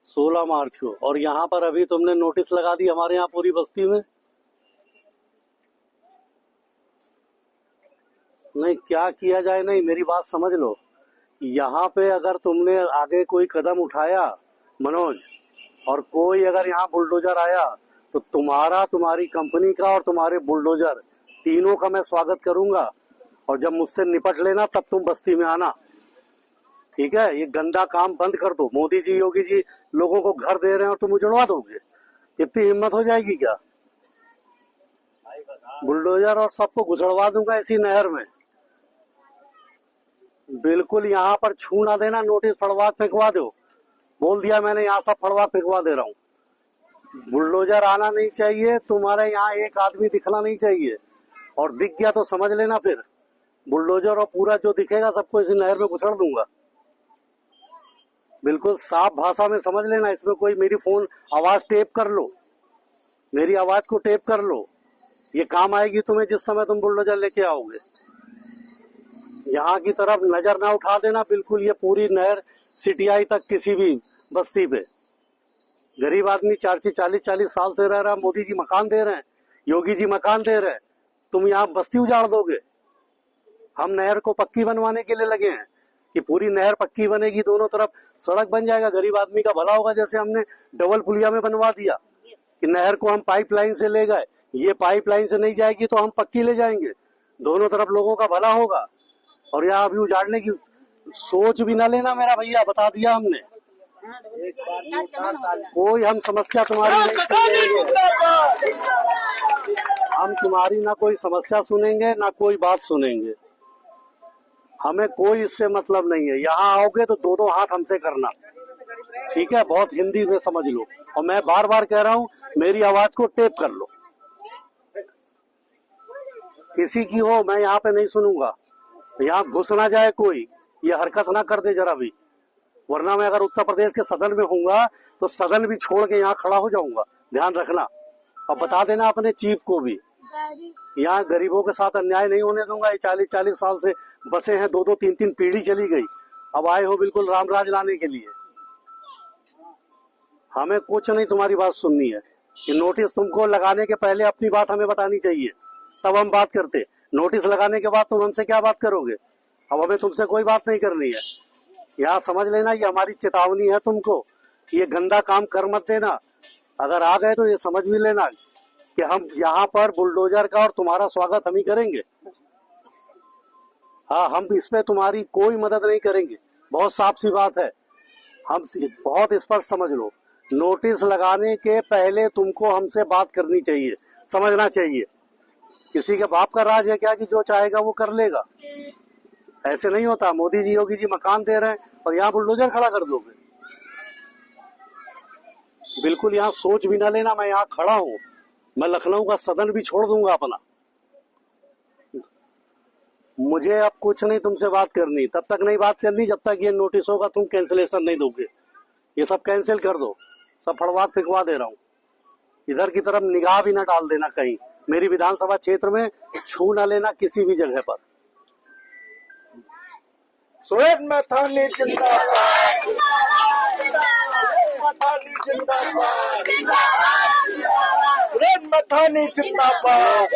16 मार्च को। और यहाँ पर अभी तुमने नोटिस लगा दी हमारे यहाँ पूरी बस्ती में। नहीं, क्या किया जाए, नहीं मेरी बात समझ लो। यहाँ पे अगर तुमने आगे कोई कदम उठाया मनोज, और कोई अगर यहाँ बुलडोजर आया, तो तुम्हारा, तुम्हारी कंपनी का और तुम्हारे बुलडोजर तीनों का मैं स्वागत करूंगा। और जब मुझसे निपट लेना तब तुम बस्ती में आना, ठीक है? ये गंदा काम बंद कर दो। मोदी जी, योगी जी लोगों को घर दे रहे हैं और तुम उजड़वा दोगे? इतनी हिम्मत हो जाएगी क्या? बुलडोजर और सबको घुसड़वा दूंगा इसी नहर में। बिल्कुल, यहाँ पर छू ना देना, नोटिस फड़वा फेंकवा दो। बोल दिया मैंने, यहाँ सब फड़वा फेंकवा दे रहा हूँ। बुलडोजर आना नहीं चाहिए, तुम्हारे यहाँ एक आदमी दिखना नहीं चाहिए। और दिख गया तो समझ लेना, फिर बुलडोजर और पूरा जो दिखेगा सबको इसी नहर में घुसड़ दूंगा। बिल्कुल साफ भाषा में समझ लेना। इसमें कोई मेरी फोन आवाज टेप कर लो, मेरी आवाज को टेप कर लो, ये काम आएगी तुम्हें जिस समय तुम बुलडोजर लेके आओगे। यहाँ की तरफ नजर ना उठा देना बिल्कुल। ये पूरी नहर सिटियाई तक किसी भी बस्ती पे गरीब आदमी 40-40 साल से रह रहा। मोदी जी मकान दे रहे हैं, योगी जी मकान दे रहे हैं, तुम यहाँ बस्ती उजाड़ दोगे? हम नहर को पक्की बनवाने के लिए लगे हैं कि पूरी नहर पक्की बनेगी, दोनों तरफ सड़क बन जाएगा, गरीब आदमी का भला होगा। जैसे हमने डबल पुलिया में बनवा दिया कि नहर को हम पाइपलाइन से ले गए, ये पाइपलाइन से नहीं जाएगी तो हम पक्की ले जाएंगे, दोनों तरफ लोगों का भला होगा। और यहाँ अभी उजाड़ने की सोच भी ना लेना मेरा भैया, बता दिया हमने। कोई हम समस्या तुम्हारी नहीं सुनेंगे, हम तुम्हारी ना कोई समस्या सुनेंगे ना कोई बात सुनेंगे। हमें कोई इससे मतलब नहीं है। यहाँ आओगे तो दो दो हाथ हमसे करना, ठीक है? बहुत हिंदी में समझ लो। और मैं बार बार कह रहा हूँ, मेरी आवाज को टेप कर लो। किसी की हो, मैं यहाँ पे नहीं सुनूंगा। यहाँ घुस ना जाए कोई, ये हरकत ना कर दे जरा भी, वरना मैं अगर उत्तर प्रदेश के सदन में हूँगा तो सदन भी छोड़ के यहाँ खड़ा हो जाऊंगा, ध्यान रखना। और बता देना अपने चीफ को भी, यहाँ गरीबों के साथ अन्याय नहीं होने दूंगा। ये 40-40 साल से बसे हैं, 2-2, 3-3 पीढ़ी चली गई, अब आए हो बिल्कुल रामराज लाने के लिए। हमें कुछ नहीं तुम्हारी बात सुननी है। कि नोटिस तुमको लगाने के पहले अपनी बात हमें बतानी चाहिए, तब हम बात करते। नोटिस लगाने के बाद तुम हमसे क्या बात करोगे? अब हमें तुमसे कोई बात नहीं करनी है। यहाँ समझ लेना, ये हमारी चेतावनी है तुमको कि ये गंदा काम कर मत देना। अगर आ गए तो ये समझ भी लेना कि हम यहाँ पर बुलडोजर का और तुम्हारा स्वागत हम ही करेंगे। हाँ, हम इस पे तुम्हारी कोई मदद नहीं करेंगे, बहुत साफ सी बात है। हम बहुत स्पष्ट समझ लो, नोटिस लगाने के पहले तुमको हमसे बात करनी चाहिए, समझना चाहिए। किसी के बाप का राज है क्या कि जो चाहेगा वो कर लेगा? ऐसे नहीं होता। मोदी जी, योगी जी मकान दे रहे हैं और यहाँ बुलडोजर खड़ा कर दोगे? बिल्कुल यहाँ सोच भी ना लेना। मैं यहाँ खड़ा हूँ, मैं लखनऊ का सदन भी छोड़ दूंगा अपना। मुझे अब कुछ नहीं तुमसे बात करनी, तब तक नहीं बात करनी जब तक ये नोटिसों का तुम कैंसिलेशन नहीं दोगे। ये सब कैंसिल कर दो, सब फड़वा फेंकवा दे रहा हूँ। इधर की तरफ निगाह भी ना डाल देना कहीं, मेरी विधानसभा क्षेत्र में छू ना लेना किसी भी जगह पर। सुहेब मैथानी जिंदाबाद, मैथानी जिंदाबाद, सुहेब मैथानी जिंदाबाद।